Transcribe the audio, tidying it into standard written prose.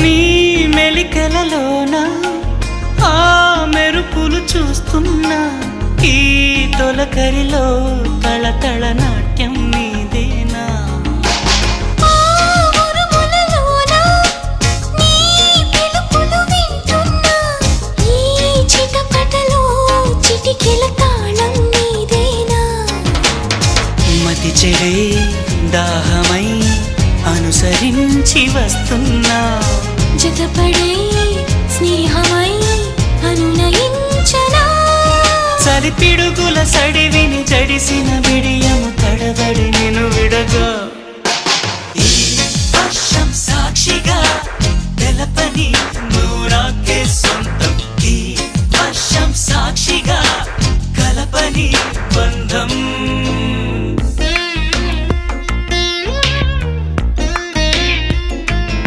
నీ మెలికలలోన ఆ మెరుపులు చూస్తున్నా ఈ తొలకరిలో తళతళ నాట్యం నీదేనా మతి చెడే దాహమై అనుసరించి వస్తున్నా జతపడే స్నేహమై అనునయించనా చలి పిడుగుల సడివిని జడిసిన బిడియము తడబడి నిన్ను విడగా